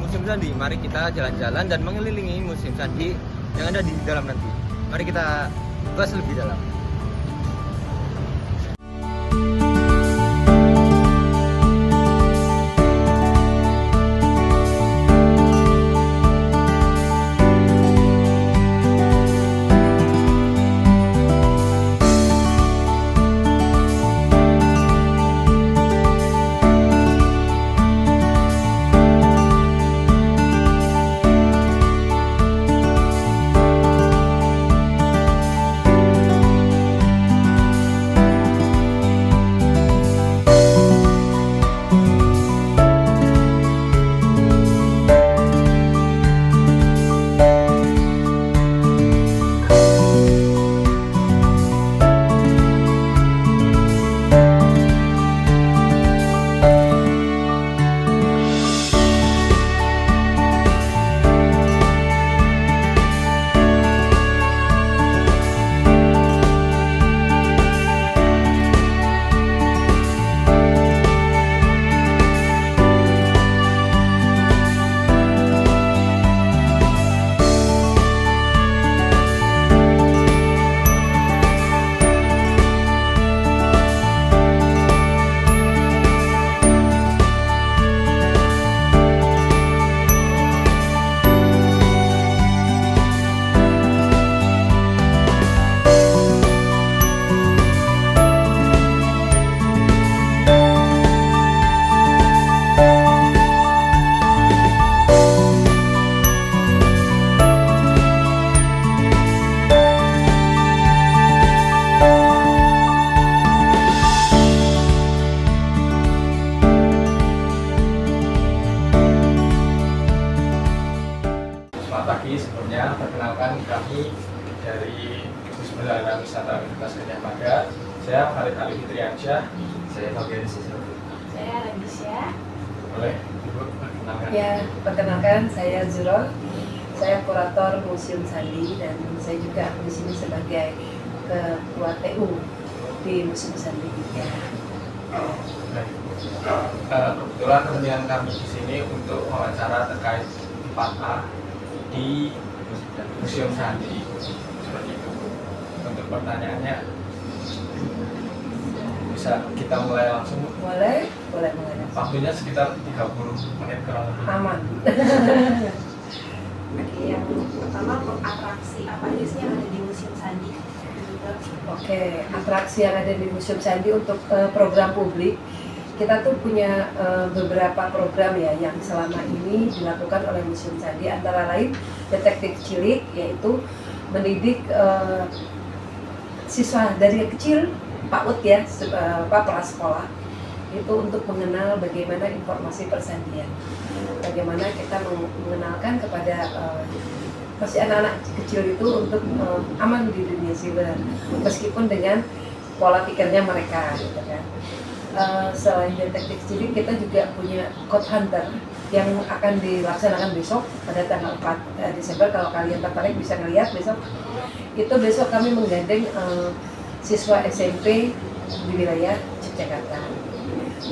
Museum Sandi. Mari kita jalan-jalan dan mengelilingi Museum Sandi yang ada di dalam nanti. Mari kita bahas lebih dalam. Sebelumnya perkenalkan kami dari Pusat Wisata Universitas Gadjah Mada. Saya Farid Ali Fitriansyah. Saya Fabian Siswa. Saya Radisya. Boleh Ibu perkenalkan? Ya, perkenalkan saya Zurol. Saya kurator Museum Sandi dan saya juga di sini sebagai ketua TU di Museum Sandi. Ya. Kebetulan kepentingan kami di sini untuk wawancara terkait 4A di Museum Sandi seperti itu. Untuk pertanyaannya bisa kita mulai langsung. Boleh mulai. Waktunya sekitar 30 menit kurang lebih. Aman. Oke, yang pertama atraksi apa aja sih yang ada di Museum Sandi? Oke, atraksi yang ada di Museum Sandi untuk program publik. Kita tuh punya beberapa program ya yang selama ini dilakukan oleh Museum Sandi, antara lain Detektif Cilik, yaitu mendidik siswa dari kecil PAUD ya, prasekolah, itu untuk mengenal bagaimana informasi persandian, bagaimana kita mengenalkan kepada masih anak-anak kecil itu untuk aman di dunia siber, meskipun dengan pola pikirnya mereka, gitu kan. Selain Detektif Cilik, kita juga punya Code Hunter yang akan dilaksanakan besok pada tanggal 4 Desember. Kalau kalian tertarik bisa ngeliat besok. Itu besok kami menggandeng siswa SMP di wilayah Yogyakarta.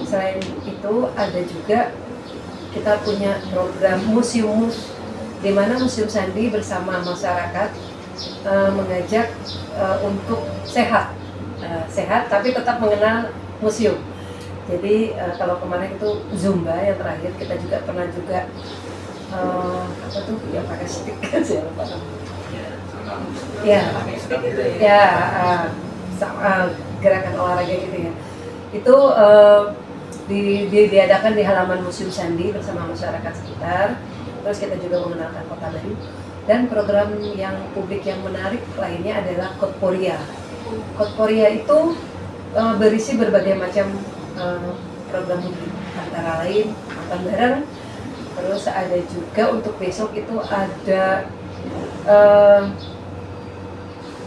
Selain itu ada juga kita punya program Museum, di mana Museum Sandi bersama masyarakat mengajak untuk sehat tapi tetap mengenal museum. Jadi kalau kemarin itu Zumba yang terakhir, kita juga pernah juga apa tuh yang pakai stick saya lupa gerakan olahraga gitu ya. Itu diadakan di halaman Museum Sandi bersama masyarakat sekitar. Terus kita juga mengenalkan Kota Baru, dan program yang publik yang menarik lainnya adalah Kotporia. Kotporia itu berisi berbagai macam program publik, antara lain makan bareng. Terus ada juga untuk besok itu ada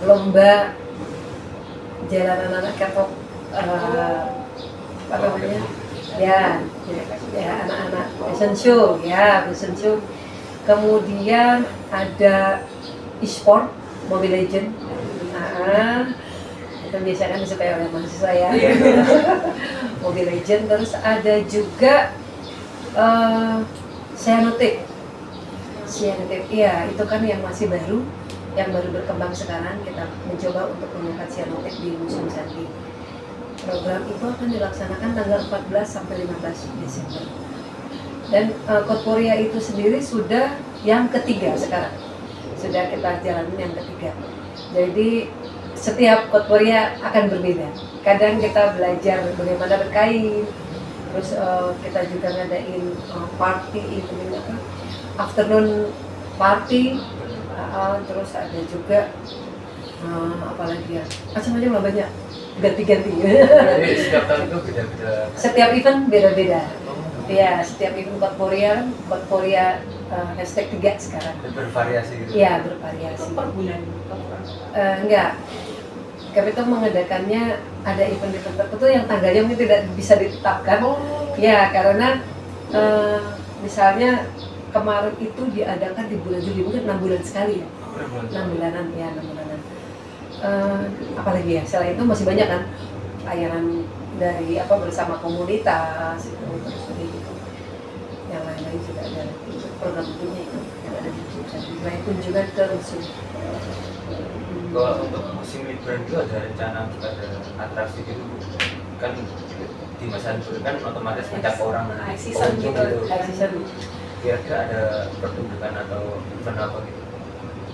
lomba jalanan anak ketok, apa namanya ya anak-anak fashion show. Kemudian ada e-sport Mobile Legend. Itu biasanya kan disukai oleh mahasiswa ya. Mobile Legend. Terus ada juga Cyanotyp. Cyanotyp, iya itu kan yang masih baru, yang baru berkembang sekarang. Kita mencoba untuk mengangkat cyanotyp di Museum Sandi. Program itu akan dilaksanakan tanggal 14 sampai 15 Desember. Dan Kotporia itu sendiri sudah yang ketiga sekarang. Sudah kita jalanin yang ketiga. Jadi setiap Kotporia akan berbeda. Kadang kita belajar bagaimana berkain, terus kita juga ngadain party evening afternoon party, terus ada juga apalagi ya, macam-macam lah, banyak, ganti-ganti. Jadi setiap tahun itu beda-beda. Setiap event beda-beda. Ya, setiap event Kotporia hashtag 3 sekarang. Bervariasi gitu. Iya, bervariasi. Per bulan. Enggak. Kami tuh mengadakannya ada event-event tertentu yang tanggalnya mungkin tidak bisa ditetapkan. Ya, karena misalnya kemarin itu diadakan di bulan Juli, mungkin 6 bulan sekali ya. 6 bulanan, ya 6 bulanan. Apalagi ya, selain itu masih banyak kan layanan dari bersama komunitas itu, terus gitu. Yang lain-lain juga ada program punya itu yang ada di Museum Sandi. Selain kunjungan ke museum. Kalau untuk musim liburan itu ada rencana untuk ada atraksi gitu Bu? Kan di masa libur kan otomatis banyak orang High season pengunjung gitu. High season. Kira-kira ada pertunjukan atau event apa gitu?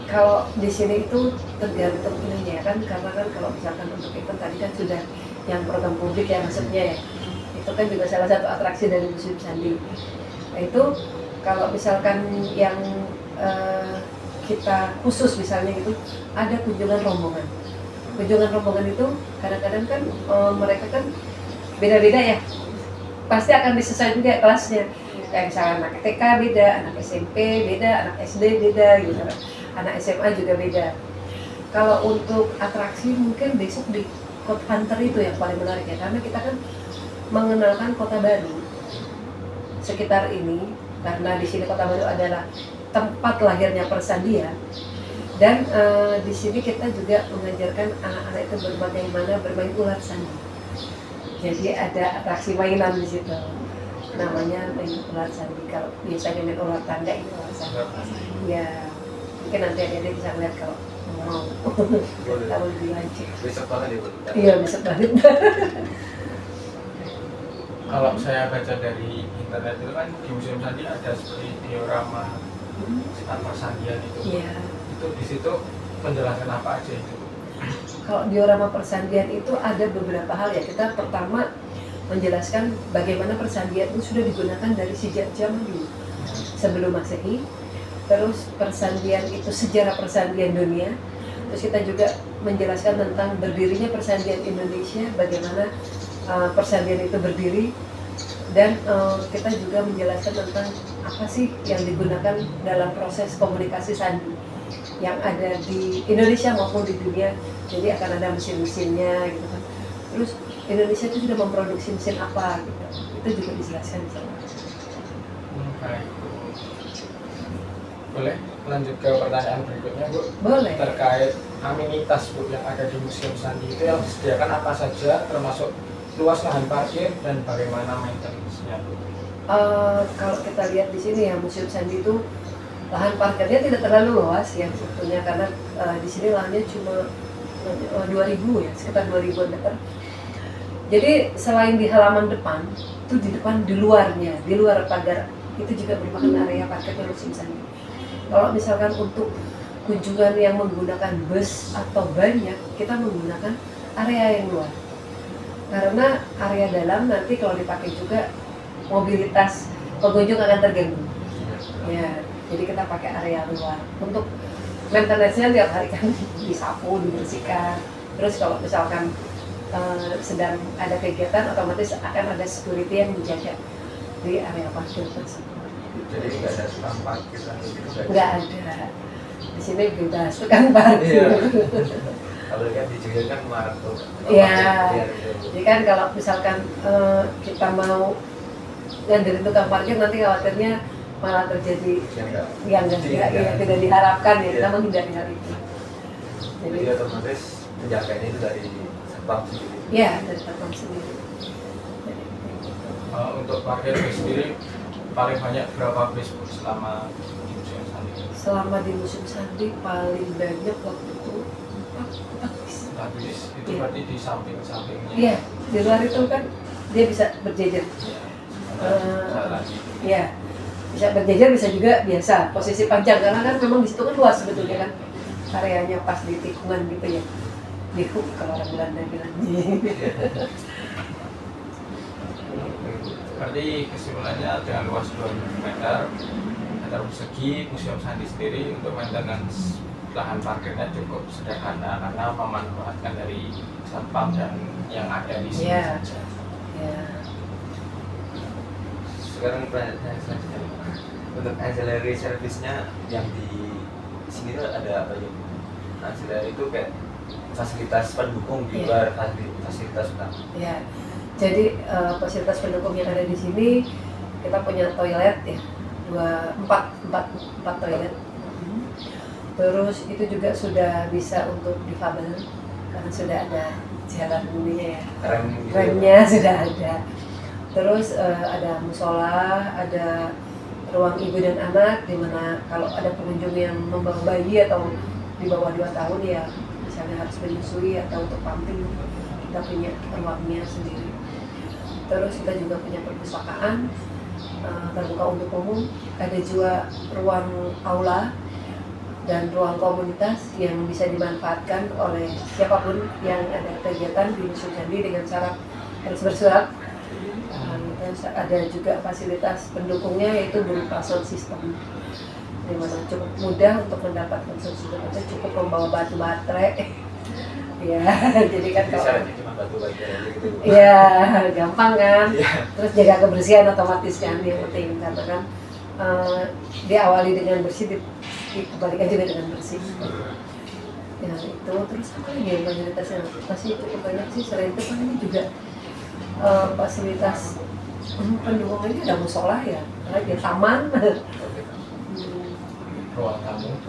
Kalau di sini itu tergantung ininya kan, karena kan kalau misalkan untuk event tadi kan sudah yang program publik ya maksudnya ya, itu kan juga salah satu atraksi dari Museum Sandi. Nah itu kalau misalkan yang kita khusus misalnya gitu, ada kunjungan rombongan. Kunjungan rombongan itu kadang-kadang kan mereka kan beda-beda ya, pasti akan disesuaikan juga kelasnya. Kayak misalnya anak TK beda, anak SMP beda, anak SD beda gitu, anak SMA juga beda. Kalau untuk atraksi mungkin besok di Kota Hunter itu yang paling menarik ya, karena kita kan mengenalkan kota baru sekitar ini, karena di sini Kota Baru adalah tempat lahirnya persandian. Dan di sini kita juga mengajarkan anak-anak itu bagaimana bermain ular sandi. Jadi ada atraksi mainan di situ, namanya main ular sandi. Kalau biasanya main ular tangga itu ular sandi. Ya, mungkin nanti adik-adik bisa lihat kalau mau. Kalau lebih lanjut. Besok banget ya Bu? Iya, besok banget. Kalau saya baca dari internet itu kan di Museum Sandi ada seperti diorama tentang persandian itu. Iya. Itu di situ penjelasan apa aja itu? Kalau diorama persandian itu ada beberapa hal ya. Kita pertama menjelaskan bagaimana persandian itu sudah digunakan dari sejak zaman dulu sebelum Masehi. Terus persandian itu sejarah persandian dunia. Terus kita juga menjelaskan tentang berdirinya persandian Indonesia, bagaimana persandian itu berdiri, dan kita juga menjelaskan tentang apa sih yang digunakan dalam proses komunikasi sandi yang ada di Indonesia maupun di dunia. Jadi akan ada mesin-mesinnya gitu kan. Terus Indonesia itu sudah memproduksi mesin apa gitu. Itu juga dijelaskan di sana. Baik. Boleh lanjut ke pertanyaan berikutnya Bu? Boleh. Terkait amenitas Bu yang ada di Museum Sandi itu yang disediakan apa saja, termasuk luas lahan parkir dan bagaimana maintenance-nya Bu? Kalau kita lihat di sini ya, Museum Sandi itu lahan parkirnya tidak terlalu luas ya sebetulnya, karena di sini lahannya cuma 2.000 ya, sekitar 2.000 meter. Jadi selain di halaman depan, itu di depan, di luarnya, di luar pagar itu juga merupakan area parkir Museum Sandi. Kalau misalkan untuk kunjungan yang menggunakan bus atau banyak, kita menggunakan area yang luar. Karena area dalam nanti kalau dipakai juga mobilitas pengunjung akan terganggu. Ya, jadi kita pakai area luar. Untuk maintenance-nya tiap hari kan disapu, dibersihkan. Terus kalau misalkan sedang ada kegiatan, otomatis akan ada security yang menjaga di area parkir tersebut. Jadi nggak ada tukang parkir atau gitu? Nggak ada. Di sini bebas tukang parkir. Kalau kan di Jogja kan maraton. Iya. Jadi kan kalau misalkan kita mau ngandelin tukang parkir, nanti khawatirnya malah terjadi yang tidak diharapkan ya. Kita menghindari hal itu. Jadi otomatis penjaganya itu dari satpam sendiri. Iya, dari satpam sendiri. Untuk parkir sendiri paling banyak berapa bis Bu, selama di Museum Sandi? Selama di Museum Sandi paling banyak waktu itu 4 bis. Bis itu Iya. berarti di samping-sampingnya. Iya, di luar itu kan dia bisa berjejer. Iya. Eh, Jalan gitu. Iya, bisa berjejer, bisa juga biasa posisi panjang karena kan memang di situ kan luas sebetulnya kan areanya pas di tikungan gitu ya, di hook kalau orang Belanda bilang. Berarti kesimpulannya dengan luas 2000 meter persegi, Museum Sandi sendiri untuk maintenance lahan parkirnya cukup sederhana karena memanfaatkan dari satpam dan yang ada di sini Iya. saja. Ya, Sekarang pertanyaan selanjutnya, untuk ancillary service-nya yang di sini tuh ada apa aja? Ancillary itu kayak fasilitas pendukung di Iya. luar fasilitas utama. ya. Jadi fasilitas pendukung yang ada di sini kita punya toilet ya, empat toilet. Terus itu juga sudah bisa untuk difabel karena sudah ada jalan ininya ya, remnya sudah ada. Terus ada musola, ada ruang ibu dan anak di mana kalau ada pengunjung yang membawa bayi atau di bawah 2 tahun ya misalnya harus menyusui atau untuk pumping, kita punya ruangnya sendiri. Terus kita juga punya perpustakaan terbuka untuk umum, ada juga ruang aula dan ruang komunitas yang bisa dimanfaatkan oleh siapapun yang ada kegiatan di Museum Sandi dengan syarat harus bersurat. Terus ada juga fasilitas pendukungnya yaitu berupa sound system, di mana cukup mudah untuk mendapatkan sound system itu, cukup membawa batu baterai. Ya, jadi kan kalau Syaratnya cuma batu baterai aja gitu. ya gampang kan. Iya. Terus jaga kebersihan otomatis kan yang penting karena kan diawali dengan bersih, dikembalikan juga dengan bersih. Ya itu, terus apa lagi ya fasilitasnya? Masih cukup banyak sih. Selain itu kan ini juga fasilitas pendukung ini ada musola ya, ada taman,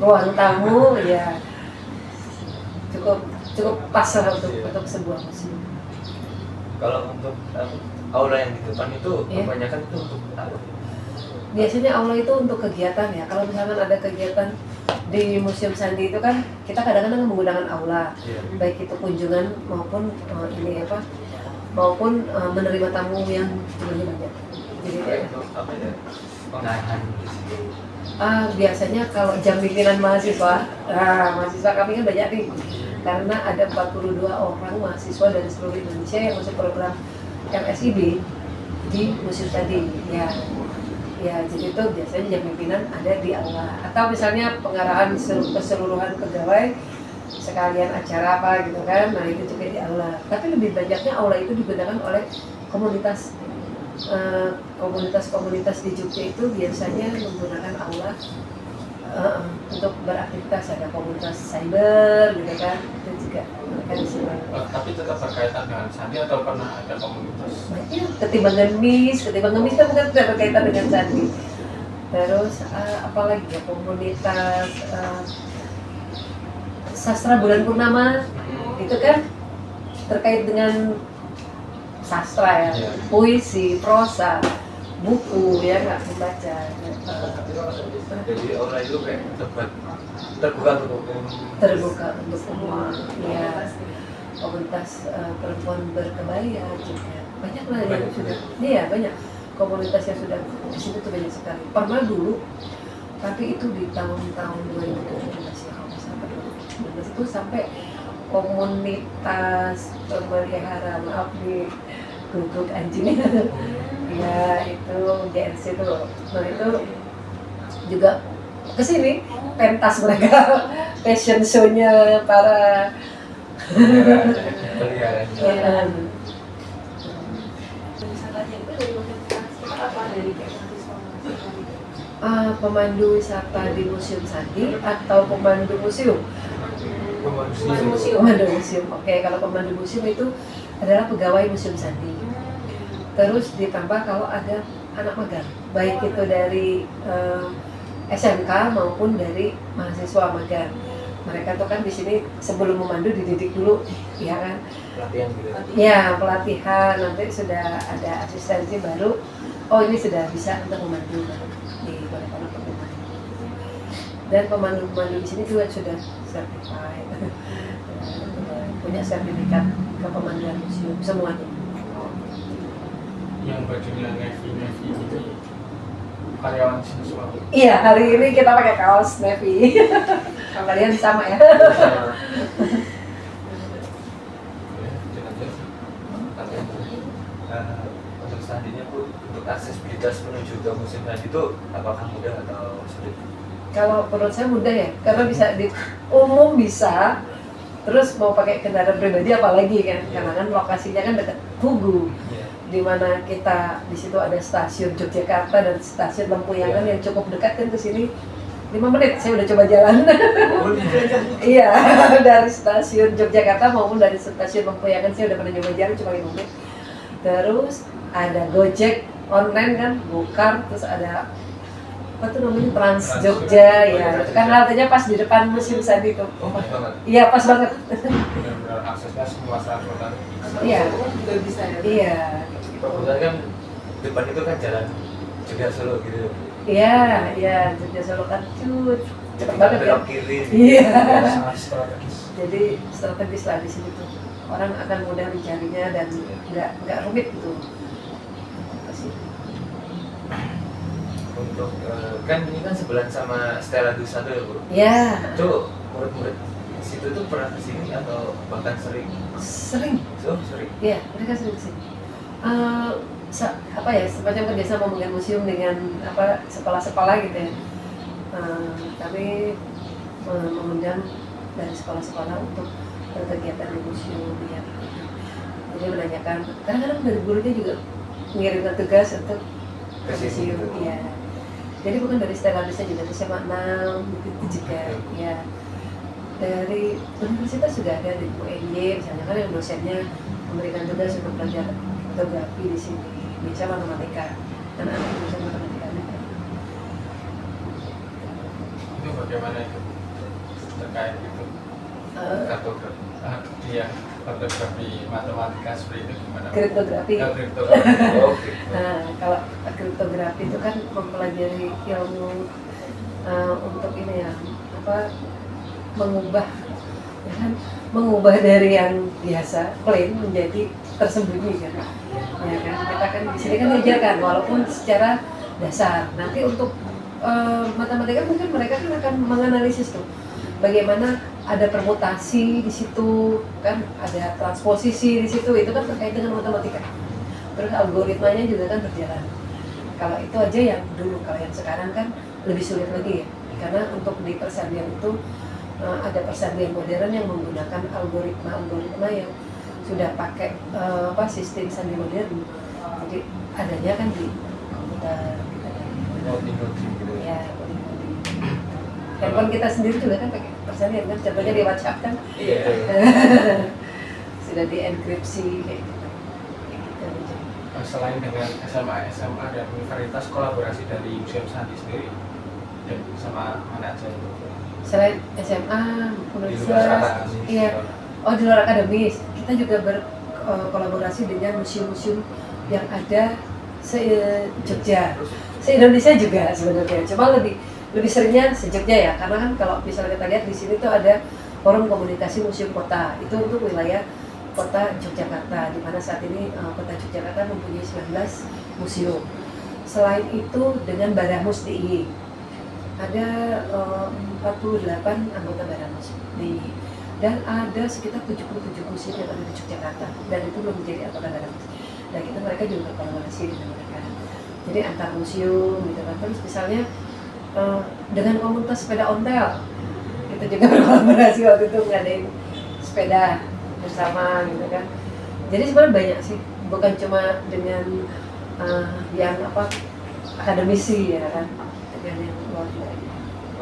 ruang tamu ya, cukup pas lah untuk sebuah museum. Kalau untuk aula yang di depan itu Iya. kebanyakan itu untuk apa? Biasanya aula itu untuk kegiatan ya. Kalau misalkan ada kegiatan di Museum Sandi itu kan kita kadang-kadang menggunakan aula, Iya. baik itu kunjungan maupun maupun menerima tamu yang jumlahnya banyak. Jadi Kayak untuk apa ya? Pengarahan di situ. biasanya kalau jam pimpinan mahasiswa, mahasiswa kami kan banyak nih, karena ada 42 orang mahasiswa dari seluruh Indonesia yang masuk program MSIB di Museum Sandi. Ya, jadi itu biasanya jam pimpinan ada di aula. Atau misalnya pengarahan keseluruhan pegawai sekalian acara apa gitu kan, nah itu juga di aula. Tapi lebih banyaknya aula itu digunakan oleh komunitas di Jogja itu biasanya menggunakan aula untuk beraktivitas. Ada komunitas cyber gitu kan, itu juga mereka di sini. Tapi tetap berkaitan dengan Sandi atau pernah ada komunitas? Banyak ketimbang ngemis kan bukan tidak berkaitan dengan Sandi. Terus apalagi ya, komunitas sastra bulan purnama itu kan terkait dengan sastra ya, Iya. puisi, prosa, buku ya nggak membaca. Jadi aula itu kayak terbuka untuk umum. Terbuka untuk semua ya. Komunitas perempuan berkebaya juga banyak lah yang Banyak sudah, iya banyak komunitas yang sudah di situ tuh banyak sekali. Pernah dulu, tapi itu di tahun-tahun 2017 ya kalau nggak salah, 2019 itu sampai komunitas pemelihara, maaf nih guguk anjing ya, itu GNC itu, nah itu juga kesini pentas mereka fashion show-nya para Peliharaan. Pemandu wisata di Museum Sandi atau pemandu museum? Pemandu museum. Oke, kalau pemandu museum itu adalah pegawai Museum Sandi. Terus ditambah kalau ada anak magang, baik itu dari SMK maupun dari mahasiswa magang. Mereka tuh kan di sini sebelum memandu dididik dulu, ya kan? Pelatihan gitu. Ya, pelatihan, nanti sudah ada asistensi baru Oh, ini sudah bisa untuk memandu di Balai Pemandu. Dan pemandu-pemandu di sini juga sudah certified, punya sertifikat kepemanduan museum semuanya. Yang bajunya navy itu karyawan sini semua. Iya, hari ini kita pakai kaos navy. Kalian sama ya? Untuk selanjutnya Bu, untuk aksesibilitas menuju ke museum tadi itu apakah mudah atau sulit? Kalau menurut saya mudah ya, karena bisa di umum bisa, terus mau pakai kendaraan pribadi apalagi kan, karena kan lokasinya kan dekat Tugu, di mana kita di situ ada stasiun Yogyakarta dan stasiun Lempuyangan yang cukup dekat kan ke sini 5 menit. Saya udah coba jalan. Iya, dari stasiun Yogyakarta maupun dari stasiun Lempuyangan saya udah pernah coba jalan cuma 5 menit. Terus ada Gojek online kan, Gokar, terus ada apa tuh namanya Trans Jogja ya, kan haltenya pas di depan Museum Sandi itu. Oh, pas banget. Iya, pas banget. Benar-benar aksesnya semua transportasi. Iya. juga bisa ya. Iya. Kebetulan kan depan itu kan jalan Jogja Solo gitu. Iya, iya, Jogja Solo kan cepet banget ya. Belok kiri. Iya. Sangat strategis. Jadi strategis lah di sini tuh. Orang akan mudah mencarinya dan nggak rumit gitu. Untuk kan ini kan sebelahan sama Stella Dusado ya Bu. Ya, Itu murid-murid situ tuh pernah kesini atau bahkan sering? sering. Sering. Iya, mereka sering kesini. Apa ya, semacam kerjasama dengan museum dengan apa sekolah-sekolah gitu ya. Kami mengundang dari sekolah-sekolah untuk berkegiatan di museum ya. Jadi menanyakan, kadang-kadang dari gurunya juga mengirimkan tugas untuk ke museum. Iya. Jadi bukan dari Stella Dusado juga, SMA 6 itu juga ya. Dari universitas juga ada di UNY misalnya kan yang dosennya memberikan tugas untuk belajar fotografi di sini, biasa matematika, anak-anak jurusan matematika. Itu bagaimana itu terkait itu kartografi dia kartografi matematika seperti itu gimana? Kriptografi. Kriptografi. Oke. Nah, kalau kriptografi itu kan mempelajari ilmu untuk ini ya, apa mengubah ya kan, mengubah dari yang biasa plain menjadi tersembunyi kan. Ya kan, kita kan di sini kan diajarkan walaupun secara dasar. Nanti untuk matematika mungkin mereka kan akan menganalisis tuh bagaimana ada permutasi di situ kan, ada transposisi di situ, itu kan terkait dengan matematika. Terus algoritmanya juga kan berjalan. Kalau itu aja yang dulu, kalau yang sekarang kan lebih sulit lagi ya, karena untuk di persandian itu ada persandian modern yang menggunakan algoritma yang sudah pakai sistem sandi modern. Jadi adanya kan di komputer gitu kan. Coding gitu. Ya, handphone kita sendiri juga kan pakai persandian kan, contohnya di WhatsApp kan. Iya. Sudah dienkripsi kayak gitu. Selain dengan SMA dan universitas, kolaborasi dari Museum Sandi sendiri dan sama mana aja itu? Selain SMA, Di luar universitas, akademis. iya. Oh, di luar akademis, kita juga berkolaborasi dengan museum-museum yang ada se-Jogja, se-Indonesia juga sebenarnya. Cuma lebih seringnya se-Jogja ya, karena kan kalau misalnya kita lihat di sini tuh ada forum komunikasi museum kota, itu untuk wilayah kota Yogyakarta, di mana saat ini kota Yogyakarta mempunyai 19 museum. Selain itu dengan Baramus DIY, ada 48 anggota Baramus DIY, dan ada sekitar 77 museum yang ada di Yogyakarta, dan itu belum menjadi anggota Baramus. Dan kita mereka juga berkolaborasi dengan mereka. Jadi antar museum gitu kan. Terus misalnya dengan komunitas sepeda ontel, kita juga berkolaborasi waktu itu ngadain sepeda bersama gitu kan. Jadi sebenarnya banyak sih, bukan cuma dengan yang akademisi ya kan, dengan yang luar juga.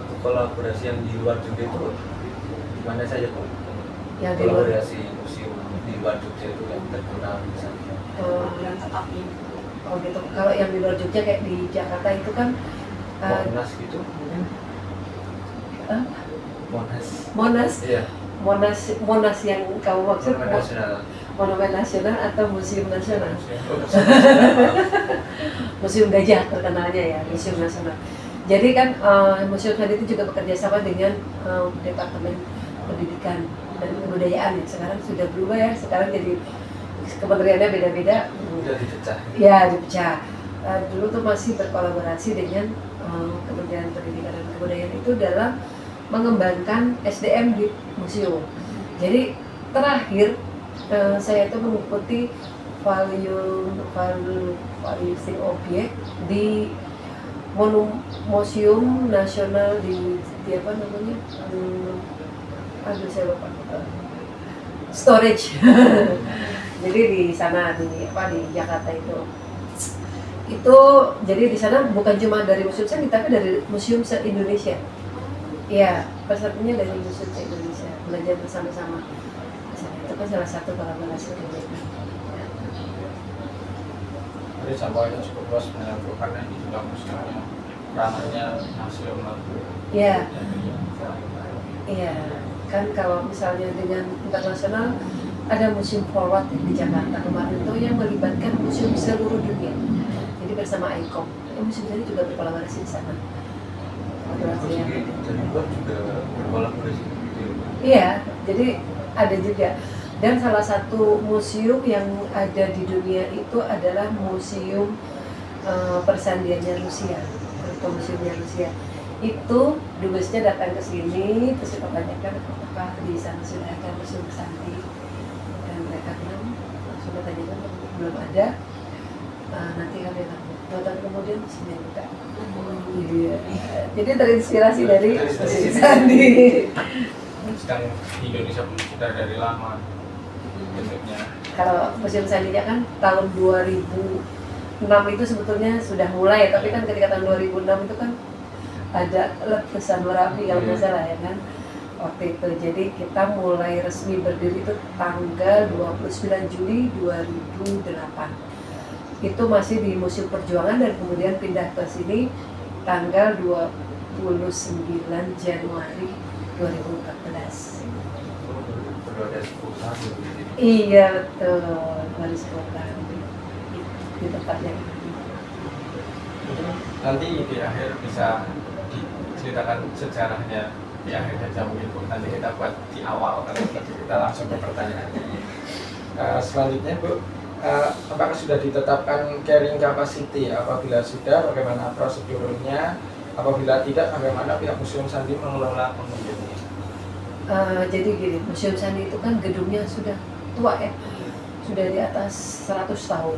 Untuk kolaborasi yang di luar juga itu mana saja Pak? Yang di luar Kolaborasi museum di luar Jogja itu yang terkenal misalnya. Oh gitu. Kalau yang di luar Jogja kayak di Jakarta itu kan Monas gitu mungkin. Monas. Monas. Iya. Monas yang kamu maksud Monumen Nasional. Monumen Nasional atau Museum Nasional? Oh, Museum Gajah terkenalnya ya, Museum Nasional. Jadi kan Museum Sandi itu juga bekerja sama dengan Departemen Pendidikan dan Kebudayaan yang sekarang sudah berubah ya, sekarang jadi kementeriannya beda-beda. Udah dipecah. Ya dipecah. Dulu tuh masih berkolaborasi dengan Kementerian Pendidikan dan Kebudayaan itu dalam mengembangkan SDM di museum. Jadi terakhir saya itu mengikuti value objek di Museum Nasional di apa namanya? Aduh saya lupa. Storage. Jadi di sana di Jakarta itu jadi di sana bukan cuma dari Museum Sandi tapi dari Museum se-Indonesia. Iya, pesertanya dari Museum se-Indonesia belajar bersama-sama. Itu kan salah satu kolaborasi kegiatan. Jadi jangkauannya cukup luas sebenarnya Bu, karena ini juga museumnya ranahnya nasional. Iya. Iya, kan kalau misalnya dengan internasional ada Museum Forward di Jakarta kemarin itu yang melibatkan museum seluruh dunia. Jadi bersama ICOM, museum ini juga berkolaborasi di sana. Dan luar juga berkolaborasi gitu ya. Iya, jadi ada juga. Dan salah satu museum yang ada di dunia itu adalah museum persandiannya Rusia, atau museumnya Rusia. Itu dubesnya datang ke sini, terus kita tanyakan apakah di sana sudah ada museum sandi. Dan mereka bilang, sudah tanyakan belum ada. Nanti kami akan 2 tahun kemudian museumnya buka. Iya. Jadi terinspirasi dari museum sandi. Sedang di Indonesia pun sudah dari lama bentuknya. Kalau museum sandinya kan tahun 2006 itu sebetulnya sudah mulai, tapi kan ketika tahun 2006 itu kan ada letusan Merapi kalau nggak salah ya kan waktu itu. Jadi kita mulai resmi berdiri itu tanggal 29 Juli 2008. Itu masih di Museum Perjuangan dan kemudian pindah ke sini tanggal 29 Januari 2014. Perlu ada 10 tahun di sini. Iya betul, baru 10 tahun di tempatnya. Nanti di akhir bisa diceritakan sejarahnya di akhir saja mungkin Bu. Nanti kita buat di awal, nanti kita langsung ke pertanyaan. Selanjutnya Bu, apakah sudah ditetapkan carrying capacity? Apabila sudah, bagaimana prosedurnya? Apabila tidak, bagaimana pihak Museum Sandi mengelola pengunjungnya? Jadi gini, Museum Sandi itu kan gedungnya sudah tua ya, sudah di atas 100 tahun.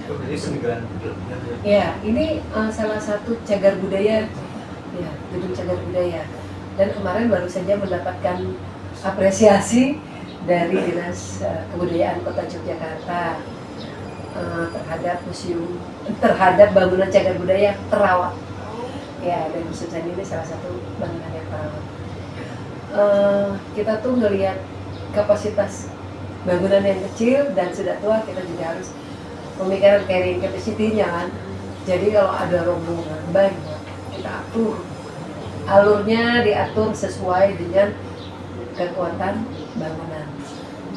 Jadi peninggalan budaya. Ya, ini salah satu cagar budaya, ya, gedung cagar budaya. Dan kemarin baru saja mendapatkan apresiasi dari Dinas Kebudayaan Kota Yogyakarta terhadap bangunan cagar budaya terawat. Ya, dan Museum Sandi ini salah satu bangunan yang terawat. Kita tuh ngelihat kapasitas bangunan yang kecil dan sudah tua, kita juga harus memikirkan carrying capacity-nya kan. Jadi kalau ada rombongan banyak, kita atur alurnya, diatur sesuai dengan kekuatan bangunan.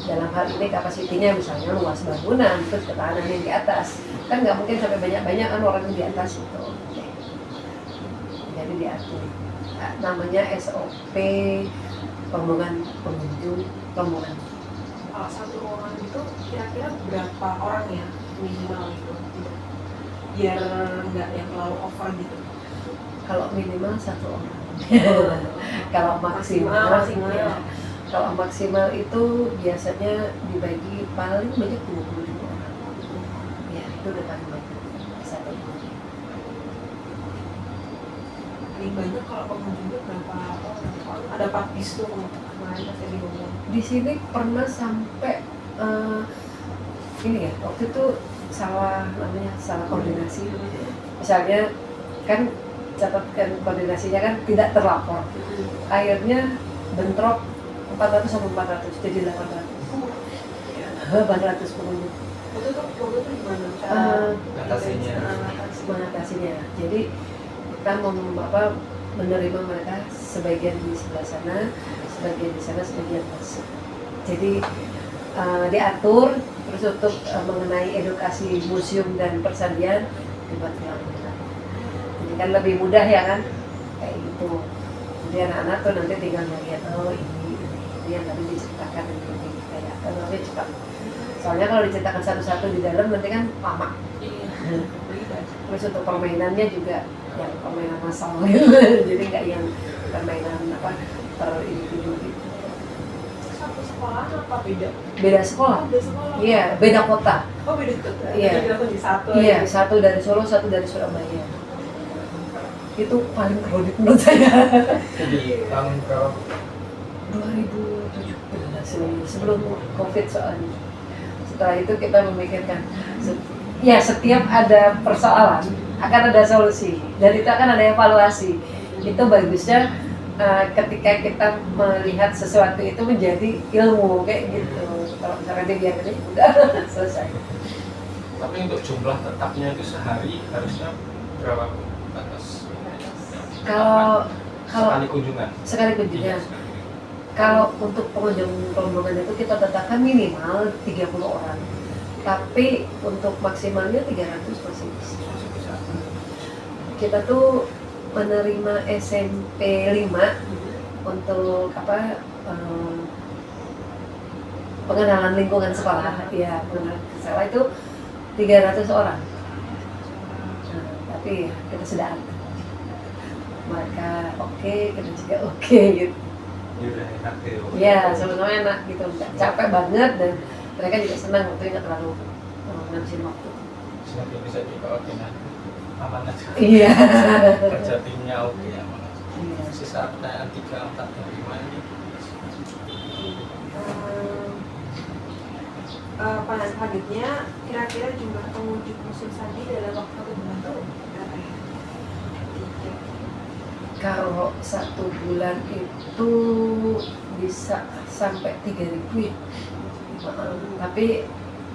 Dalam hal ini kapasitinya misalnya luas bangunan, terus ketahanan yang di atas, kan nggak mungkin sampai banyak-banyak kan orang yang di atas itu. Jadi diatur. Namanya SOP rombongan pengunjung rombongan. Kalau satu ruangan itu kira-kira berapa orang ya minimal itu, biar nggak yang terlalu over gitu. Kalau minimal 1 orang. Kalau maksimal, ya. Kalau maksimal itu biasanya dibagi paling banyak 20.000 orang. Ya itu udah paling banyak satu orang. Paling banyak kalau pengunjungnya berapa orang? Ada 4 bis tuh kemarin saya diomong. Di sini pernah sampai ini ya, waktu itu salah koordinasi. Misalnya kan catatkan koordinasinya kan tidak terlapor. Akhirnya bentrok 400 sama 400 jadi 800. 800 pengunjung. Waktu itu gimana cara mengatasinya. Jadi kita menerima mereka sebagian di sebelah sana, sebagian di sana, sebagian masuk. Jadi diatur, terus untuk mengenai edukasi museum dan persandian dibuat film-film. Jadi kan lebih mudah ya kan, kayak gitu. Jadi anak-anak tuh nanti tinggal melihat, oh ini yang tadi diceritakan ini kayak kan lebih cepat. Soalnya kalau diceritakan satu-satu di dalam nanti kan lama. Iya. Terus untuk permainannya juga yang permainan massal gitu. Jadi nggak yang permainan apa per individu gitu. Satu sekolah apa beda? Beda sekolah. Beda sekolah. Iya, beda kota. Oh beda kota. Iya. Jadi langsung di satu. Iya, aja. satu dari Solo, satu dari Surabaya. Itu paling crowded menurut saya. Jadi tahun berapa? 2017 sebelum COVID soalnya. Setelah itu kita memikirkan, setiap ada persoalan akan ada solusi dan itu akan ada evaluasi. Itu bagusnya ketika kita melihat sesuatu itu menjadi ilmu kayak gitu. Kalau misalnya dia biar ini udah selesai. Tapi untuk jumlah tetapnya itu sehari harusnya berapa batas? Kalau Sekali kunjungan. sekali kunjungan, kalau untuk pengunjung rombongan itu kita tetapkan minimal 30 orang. Tapi untuk maksimalnya 300 masih bisa. Kita tuh menerima SMP 5 untuk pengenalan lingkungan sekolah. Ya, pengenalan sekolah itu 300 orang. Nah, tapi ya, kita sudah atur. Mereka oke, kita juga oke gitu. Ya udah enak gitu. Ya, sama-sama enak gitu. Nggak capek banget dan mereka juga senang waktu nggak terlalu ngabisin waktu. Semakin bisa dikoordinasi aman aja. Iya. Kerja timnya oke aman aja. Iya. Sisa pertanyaan 3, 4, dan 5 ini. Pada selanjutnya kira-kira jumlah pengunjung museum sandi dalam waktu 1 bulan itu berapa ya? Kalau 1 bulan itu bisa sampai 3.000 ya. Tapi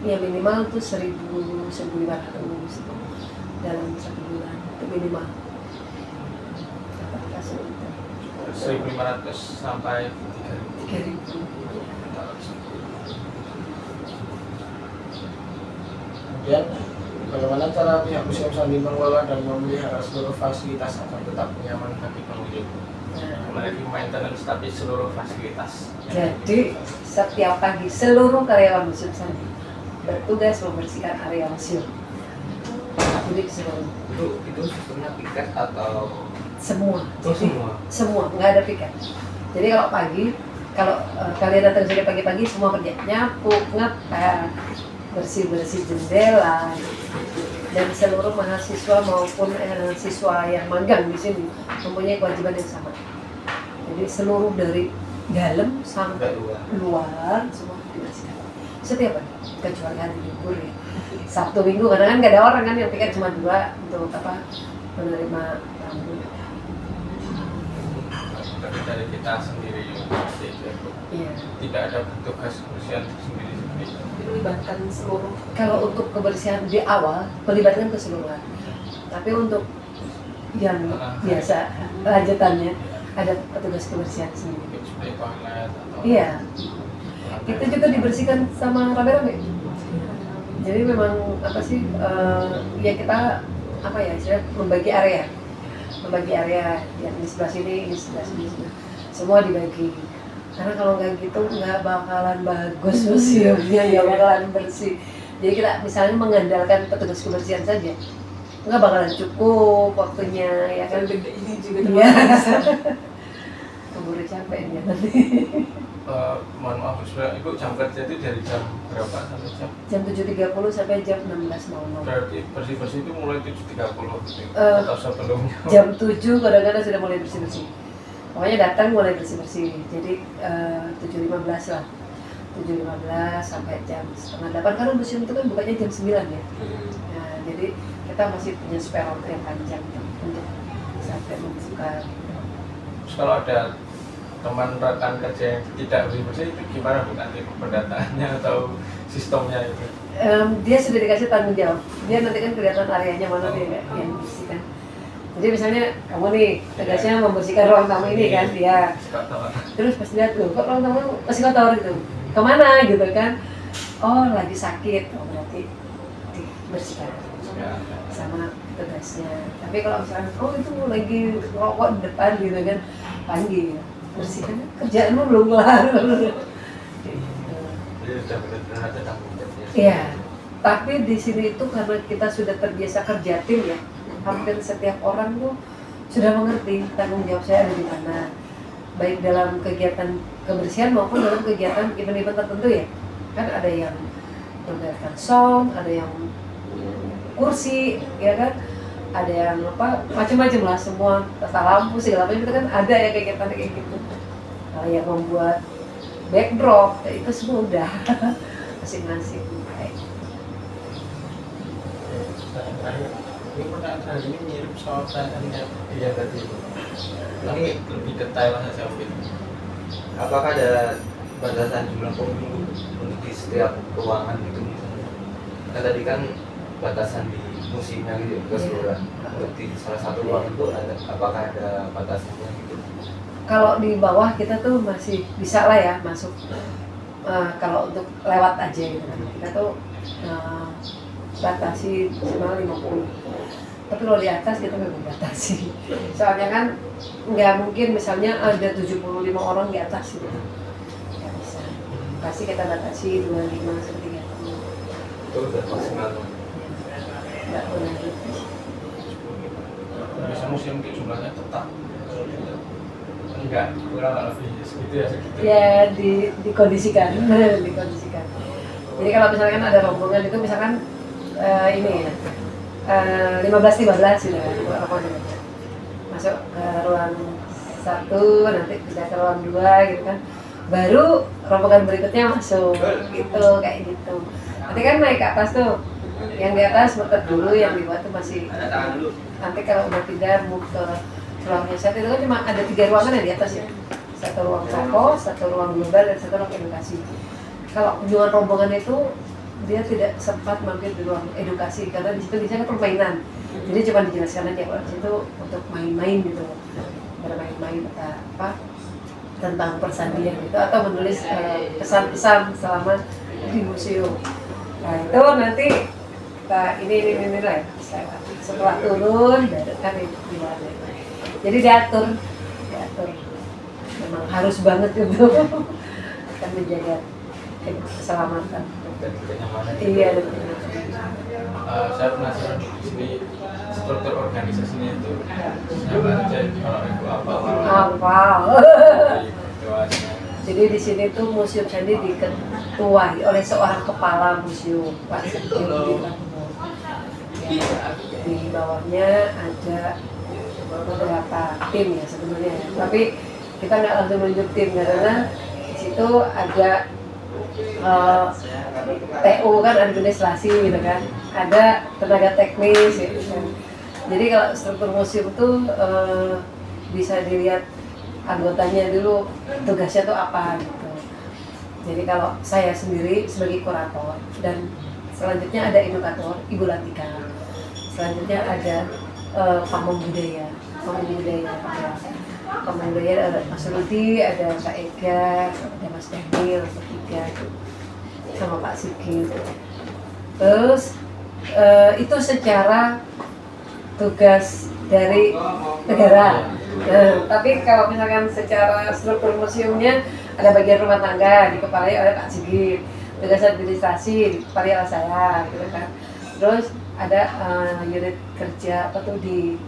ya minimal tuh 1.500 dalam 1 bulan itu minimal. Dapat kasus itu 1.500 sampai 3.000. 3.000. Kemudian bagaimana cara pihak Museum Sandi mengelola dan memelihara seluruh fasilitas agar tetap nyaman bagi pengunjung? Memiliki maintenance tapi seluruh fasilitas. Jadi setiap pagi seluruh karyawan Museum Sandi bertugas membersihkan area museum. Jadi seluruh Itu sistemnya piket atau semua. oh, Jadi semua? nggak ada piket. Jadi kalau pagi, kalau kalian datang sini pagi-pagi semua kerja nyapu, ngepel, bersih-bersih jendela, dan seluruh mahasiswa maupun siswa yang magang di sini mempunyai kewajiban yang sama. Jadi seluruh dari dalam sampai luar semua dibersihkan setiap hari, kecuali hari libur ya. Sabtu Minggu kadang kan nggak ada orang kan yang piket cuma 2 untuk menerima tamu. Tapi dari kita sendiri Iya. tidak ada petugas kebersihan sendiri. Melibatkan seluruh. Kalau untuk kebersihan di awal melibatkan keseluruhan. Tapi untuk yang biasa lanjutannya ada petugas kebersihan sendiri. Seperti toilet atau Iya. Itu juga dibersihkan sama rame-rame. Jadi memang ya kita istilahnya membagi area yang di sebelah sini, di sebelah sini, semua dibagi. Karena kalau nggak gitu nggak bakalan bagus museumnya, nggak bakalan bersih. Jadi kita misalnya mengandalkan petugas kebersihan saja, nggak bakalan cukup waktunya ya kan. Gede ini juga Iya. termasuk. Keburu capek dia nanti. Mohon maaf, Ibu jam kerja itu dari jam berapa sampai jam? Jam 7.30 sampai jam 16.00. Berarti bersih-bersih itu mulai 7.30 gitu, Eh, atau sebelumnya? Jam 7 kadang-kadang sudah mulai bersih-bersih. Pokoknya datang mulai bersih-bersih. Jadi 7.15 lah. 7.15 sampai jam setengah 8 karena museum itu kan bukanya jam 9 ya. Nah, jadi kita masih punya spare waktu yang panjang untuk sampai membuka. Terus kalau ada teman rekan kerja yang tidak bersih itu gimana Bu nanti pendataannya atau sistemnya itu? Dia sudah dikasih tanggung jawab. Dia nanti kan kelihatan areanya mana dia yang bersihkan. Jadi misalnya kamu nih tugasnya membersihkan ruang tamu ini kan, dia. Suka tahu. Terus pas lihat loh, kok ruang tamu masih kotor gitu. kemana gitu kan, oh lagi sakit, oh berarti dibersihkan sama tugasnya. Tapi kalau misalnya oh itu lagi rokok di depan gitu kan, panggil bersihkan, kerjaanmu belum kelar. Jadi sudah benar-benar ada tanggung jawabnya. Iya, tapi di sini itu karena kita sudah terbiasa kerja tim ya, hampir setiap orang tuh sudah mengerti tanggung jawab saya ada di mana, baik dalam kegiatan kebersihan maupun dalam kegiatan event-event tertentu ya. Kan ada yang menggunakan sound, ada yang kursi, ya kan, ada yang apa macam-macam lah, semua tata lampu segala macam itu kan ada ya kegiatan kayak gitu. Nah, yang membuat backdrop itu semua udah masing-masing. Ini pertanyaan ini mirip soal tanya. Iya tadi. Tapi lebih detail lah saya mungkin. Apakah ada batasan jumlah pengunjung untuk di setiap ruangan gitu misalnya? Kan tadi kan batasan di musimnya gitu keseluruhan. Untuk di salah satu ruangan itu ada, apakah ada batasannya gitu? Kalau di bawah kita tuh masih bisa lah ya masuk. Kalau untuk lewat aja gitu kan, kita tuh batasi maksimal 50. Tapi kalau di atas kita nggak batasi. Soalnya kan nggak mungkin misalnya ada 75 orang di atas gitu. Nggak bisa. Pasti kita batasi 25 sampai 30. Itu udah maksimal. Nggak pernah gitu. Bisa museum itu jumlahnya tetap. Enggak, kurang lebih segitu ya segitu. Ya dikondisikan, dikondisikan. Jadi kalau misalkan ada rombongan itu misalkan ini ya 15-15 gitu kan, masuk ke ruang 1, nanti pindah ke ruang 2 gitu kan, baru rombongan berikutnya masuk gitu, kayak gitu. Nanti kan naik ke atas tuh, yang di atas muter dulu, yang di bawah tuh masih. Nanti kalau udah pindah move ke ruangnya satu itu kan cuma ada 3 ruangan ya di atas ya, satu ruang toko, satu ruang global, dan satu ruang edukasi. Kalau kunjungan rombongan itu dia tidak sempat mampir di ruang edukasi karena di situ biasanya permainan, jadi cuma dijelaskan aja kalau di situ untuk main-main gitu, bermain-main apa tentang persandian gitu atau menulis pesan-pesan selama di museum. Nah itu nanti kita ini lah setelah turun baru kan di mana. Jadi diatur, memang harus banget itu akan menjaga keselamatan. Dan kenyamanan. Iya. Saya penasaran di sini struktur organisasinya itu siapa aja, kalau itu apa? Ketuanya. Jadi di sini tuh Museum Sandi diketuai oleh seorang kepala museum, Pak Sekjen. Di bawahnya ada beberapa tim ya sebenarnya, tapi kita nggak langsung menunjuk tim karena di situ ada TU kan, administrasi gitu kan, ada tenaga teknis gitu kan. Jadi kalau struktur museum tuh bisa dilihat anggotanya dulu tugasnya tuh apa gitu. Jadi kalau saya sendiri sebagai kurator dan selanjutnya ada edukator Ibu Latika, selanjutnya ada pamong budaya ada Mas Rudi, ada Pak Ega, ada Mas Daniel bertiga sama Pak Sigit. Terus itu secara tugas dari negara. Tapi kalau misalkan secara struktur museumnya ada bagian rumah tangga dikepalai oleh Pak Sigit, tugas administrasi dikepalai oleh saya, gitu kan. Terus ada unit kerja apa tuh di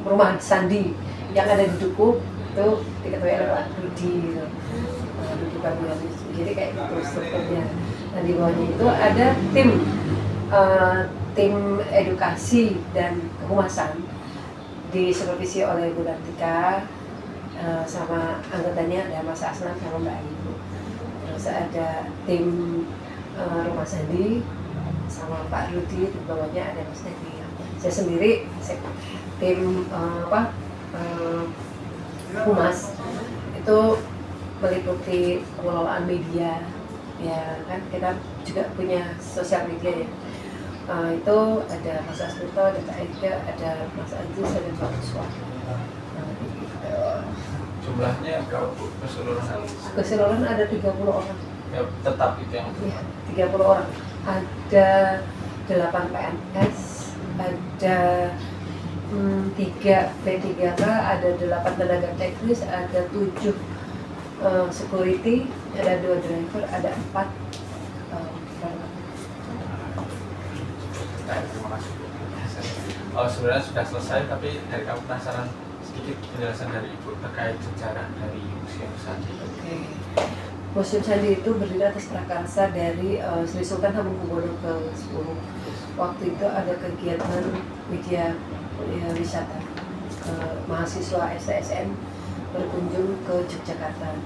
rumah Sandi yang ada di Dukuh itu diketuai oleh Pak Rudi gitu. Rudi Babiani. Jadi kayak gitu strukturnya. Nah di bawahnya itu ada tim edukasi dan kehumasan disupervisi oleh Bu Latika, sama anggotanya ada Mas Asnan sama Mbak Ayu. Terus ada tim rumah Sandi sama Pak Rudi, di bawahnya ada Mas Daniel. Saya sendiri tim humas itu meliputi pengelolaan media, ya kan kita juga punya sosial media ya. Itu ada Mas Asmito, ada Kak Ega, ada Mas Aziz, ada Pak Uswa. Jumlah Jumlahnya berapa Bu keseluruhan? Keseluruhan ada 30 orang. Ya, tetap itu yang Iya, 30 orang. Ada 8 PNS, ada 3 P3K, ada 8 tenaga teknis, ada 7 security, ada 2 driver, ada 4 driver. Baik, terima kasih. Oh, sebenarnya sudah selesai, tapi dari kamu penasaran sedikit penjelasan dari Ibu terkait sejarah dari Museum Sandi. Oke. Museum Sandi itu berdiri atas prakarsa dari Sri Sultan Hamengkubuwono ke-10. Waktu itu ada kegiatan wisata mahasiswa STSN berkunjung ke Yogyakarta.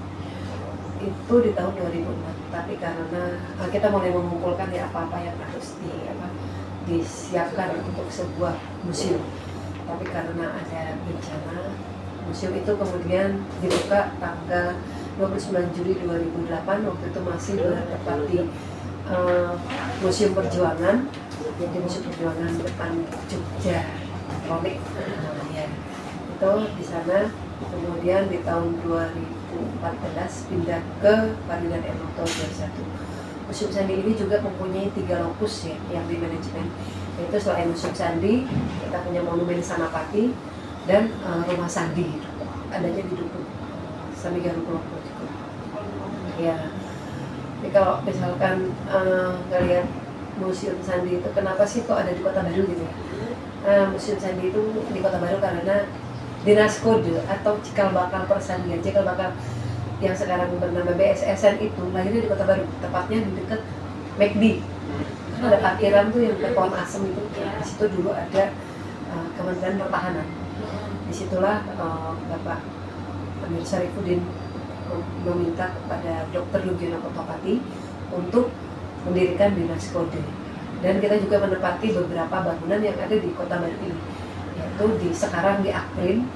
Itu di tahun 2004. Tapi karena kita mulai mengumpulkan ya apa-apa yang harus disiapkan untuk sebuah museum. Tapi karena ada bencana, museum itu kemudian dibuka tanggal 29 Juli 2008. Waktu itu masih bertempat di Museum Perjuangan, jadi Museum Perjuangan depan Jogja Kronik. Ya, itu di sana. Kemudian di tahun 2014 pindah ke Ferdinand M. Noto 21. Museum Sandi ini juga mempunyai 3 lokus ya yang di manajemen. Yaitu selain Museum Sandi, kita punya Monumen Sanapati dan Rumah Sandi. Adanya di Dukuh Sami Garukulo juga. Ya. Jadi kalau misalkan ngelihat Museum Sandi itu kenapa sih kok ada di Kota Baru gitu ya? Museum Sandi itu di Kota Baru karena Dinas Kode atau Cikal Bakal Persandian, Cikal Bakal yang sekarang bernama BSSN itu lahirnya di Kota Baru, tepatnya di dekat McD. Kan ada parkiran tuh yang pohon asem itu, di situ dulu ada Kementerian Pertahanan. Disitulah Bapak Amir Syarifuddin meminta kepada Dr. Lugiono Kotopati untuk mendirikan Dinas Kode. Dan kita juga menempati beberapa bangunan yang ada di Kota Baru ini, yaitu sekarang di Akprin,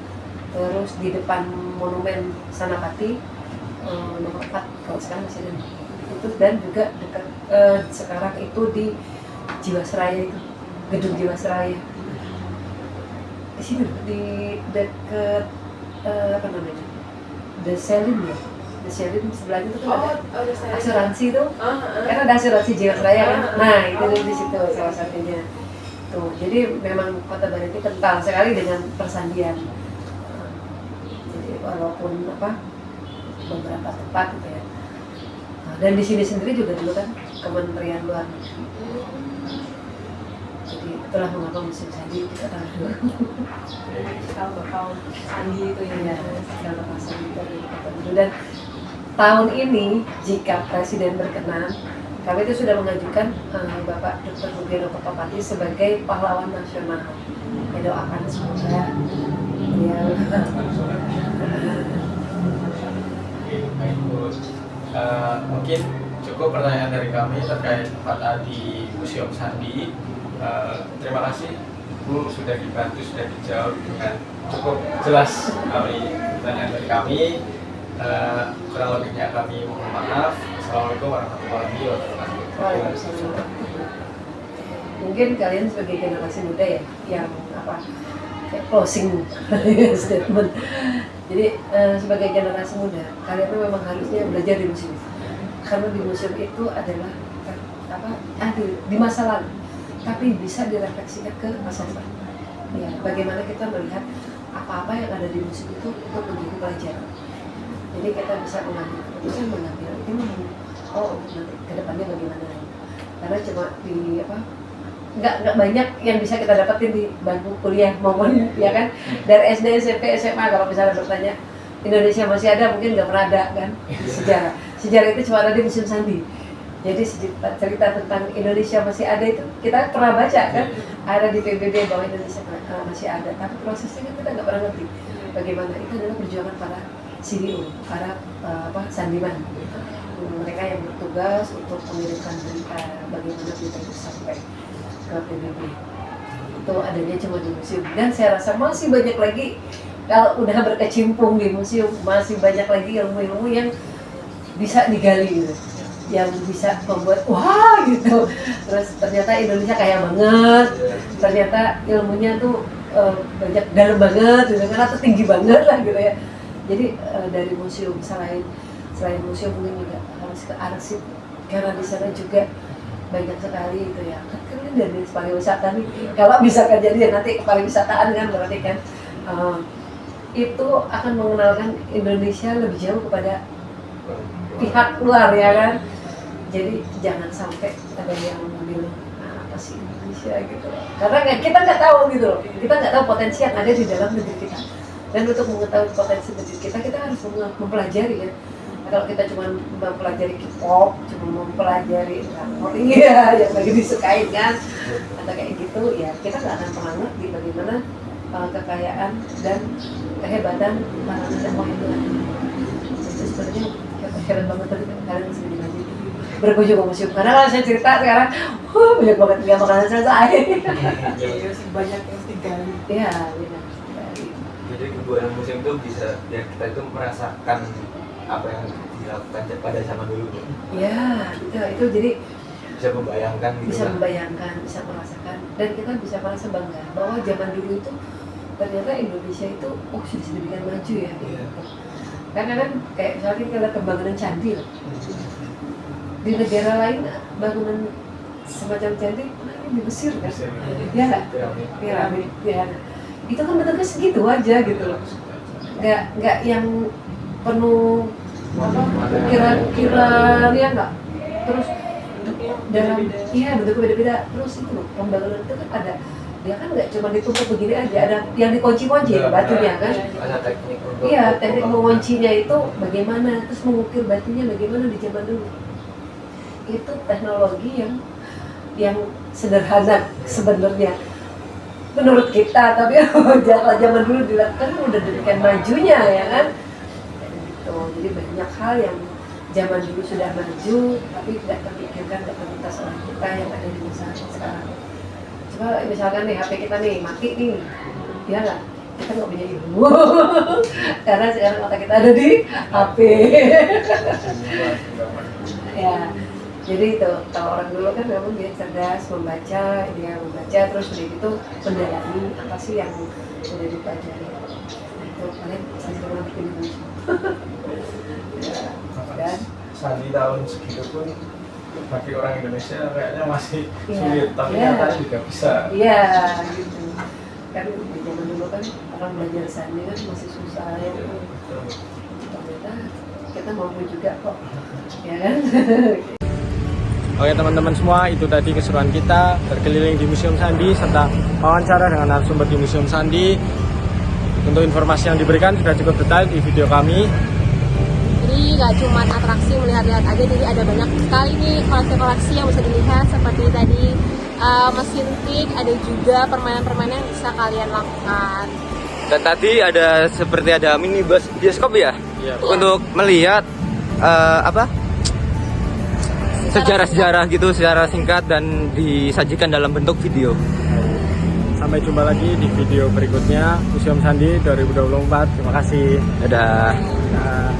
terus di depan Monumen Sanapati nomor 4 kalau sekarang masih ada itu, dan juga dekat sekarang itu di Jiwasraya, itu gedung Jiwasraya di sini di dekat apa namanya, The Selim ya, The Selim sebelahnya itu kan ada asuransi itu, karena ada asuransi Jiwasraya kan, nah itu di situ salah satunya tuh. Jadi memang Kota Baru ini kental sekali dengan persandian. Jadi walaupun beberapa tempat gitu ya. Nah, dan di sini sendiri juga dulu kan Kementerian Luar Negeri. Jadi itulah mengapa Museum Sandi kita tahu dulu. Kalau bakal Sandi itu Ya, kalau pasal itu dari Kota Baru. Dan tahun ini jika Presiden berkenan, kami itu sudah mengajukan Bapak Dr. Lugiono Kotopati sebagai pahlawan nasional. Ya, doakan semoga ya. Baik Bu, mungkin cukup pertanyaan dari kami terkait 4A di Museum Sandi. Terima kasih Bu, sudah dibantu, sudah dijawab dengan cukup jelas pertanyaan dari kami. Kurang lebihnya kami mohon maaf. Assalamualaikum warahmatullahi wabarakatuh. Waalaikumsalam. Mungkin kalian sebagai generasi muda ya yang kayak closing statement. Jadi sebagai generasi muda, kalian tuh memang harusnya belajar di museum. Karena di museum itu adalah di masa lalu, tapi bisa direfleksikan ke masa depan. Ya, bagaimana kita melihat apa-apa yang ada di museum itu untuk menjadi pelajaran. Jadi kita bisa mengambil keputusan, ini nanti ke depannya bagaimana. Karena cuma di nggak banyak yang bisa kita dapetin di bangku kuliah maupun ya kan dari SD, SMP, SMA. Kalau misalnya bertanya Indonesia masih ada, mungkin nggak pernah ada kan sejarah itu cuma ada di Museum Sandi. Jadi cerita tentang Indonesia masih ada itu kita pernah baca kan, ada di PBB bahwa Indonesia masih ada, tapi prosesnya kita nggak pernah ngerti bagaimana. Itu adalah perjuangan para CDO, para sandiman, mereka yang bertugas untuk mengirimkan berita, bagaimana berita itu sampai ke PBB. Itu adanya cuma di museum, dan saya rasa masih banyak lagi. Kalau udah berkecimpung di museum, masih banyak lagi ilmu-ilmu yang bisa digali gitu, yang bisa membuat wah gitu. Terus ternyata Indonesia kaya banget, ternyata ilmunya tuh banyak dalam banget gitu kan, atau tinggi banget lah gitu ya. Jadi dari museum selain museum mungkin juga harus ke arsip karena di sana juga banyak sekali itu ya kan ini dari pariwisata nih kalau misalkan jadi ya nanti pariwisataan kan berarti kan itu akan mengenalkan Indonesia lebih jauh kepada pihak luar ya kan. Jadi jangan sampai ada yang bilang apa sih Indonesia gitu karena kita nggak tahu gitu loh, kita nggak tahu potensi yang ada di dalam negeri kita. Dan untuk mengetahui potensi negeri kita harus mempelajari ya. Kalau kita cuma mempelajari K-pop, cuma mempelajari Korea yang lagi disukain kan, atau kayak gitu, ya kita nggak akan pernah ngerti bagaimana kekayaan dan kehebatan para nenek moyang kita. Itu sebenarnya hebat banget tadi kalian bisa dimajin berkunjung ke museum. Karena kalau saya cerita sekarang, banyak banget nggak bakalan selesai. Iya sih banyak yang digali. Iya, benar. Jadi kebuahan museum itu bisa biar kita itu merasakan apa yang dilakukan pada zaman dulu. Ya, itu jadi Bisa membayangkan gitu bisa kan. membayangkan, bisa merasakan, dan kita bisa merasa bangga bahwa zaman dulu itu ternyata Indonesia itu sudah sedemikian maju ya. Iya. Karena kan kayak misalnya kita lihat pembangunan candi loh. Di negara lain bangunan semacam candi di Mesir kan, ya nggak? Piramid, ya. Itu kan bentuknya segitu aja gitu loh. Nggak yang penuh apa ukiran ya nggak. Terus dalam bentuknya beda-beda. Terus itu loh pembangunan itu kan ada, dia kan nggak cuma ditumpuk begini aja, ada yang dikunci-kunci batunya kan. Ada teknik untuk Iya, teknik menguncinya itu bagaimana, terus mengukir batunya bagaimana di zaman dulu. Itu teknologi yang sederhana sebenarnya menurut kita, tapi zaman dulu dilakukan udah demikian majunya ya kan. Gitu. Jadi banyak hal yang zaman dulu sudah maju tapi tidak terpikirkan, tidak terlintas oleh kita yang ada di masa sekarang. Coba misalkan nih HP kita nih mati nih, ya nggak? Kita nggak punya ilmu karena sekarang otak kita ada di HP. Ya, jadi itu kalau orang dulu kan memang dia cerdas membaca, dia membaca terus udah gitu mendalami apa sih yang sudah dipelajari. Itu paling saya sering bikin itu. Dan Sandi tahun segitu pun bagi orang Indonesia kayaknya masih Iya. sulit, tapi Iya. nyatanya juga bisa. iya gitu. Kan di zaman dulu kan orang belajar sandi kan masih susah ya. Ternyata kita mampu juga kok, ya kan? Oke teman-teman semua, itu tadi keseruan kita berkeliling di Museum Sandi serta wawancara dengan narasumber di Museum Sandi. Untuk informasi yang diberikan sudah cukup detail di video kami. Jadi nggak cuma atraksi melihat-lihat aja, jadi ada banyak sekali nih koleksi-koleksi yang bisa dilihat seperti tadi mesin tik, ada juga permainan-permainan yang bisa kalian lakukan. Dan tadi ada seperti ada mini bioskop ya? Iya. Untuk melihat sejarah-sejarah gitu secara singkat dan disajikan dalam bentuk video. Sampai jumpa lagi di video berikutnya Museum Sandi 2024. Terima kasih. Dadah. Nah.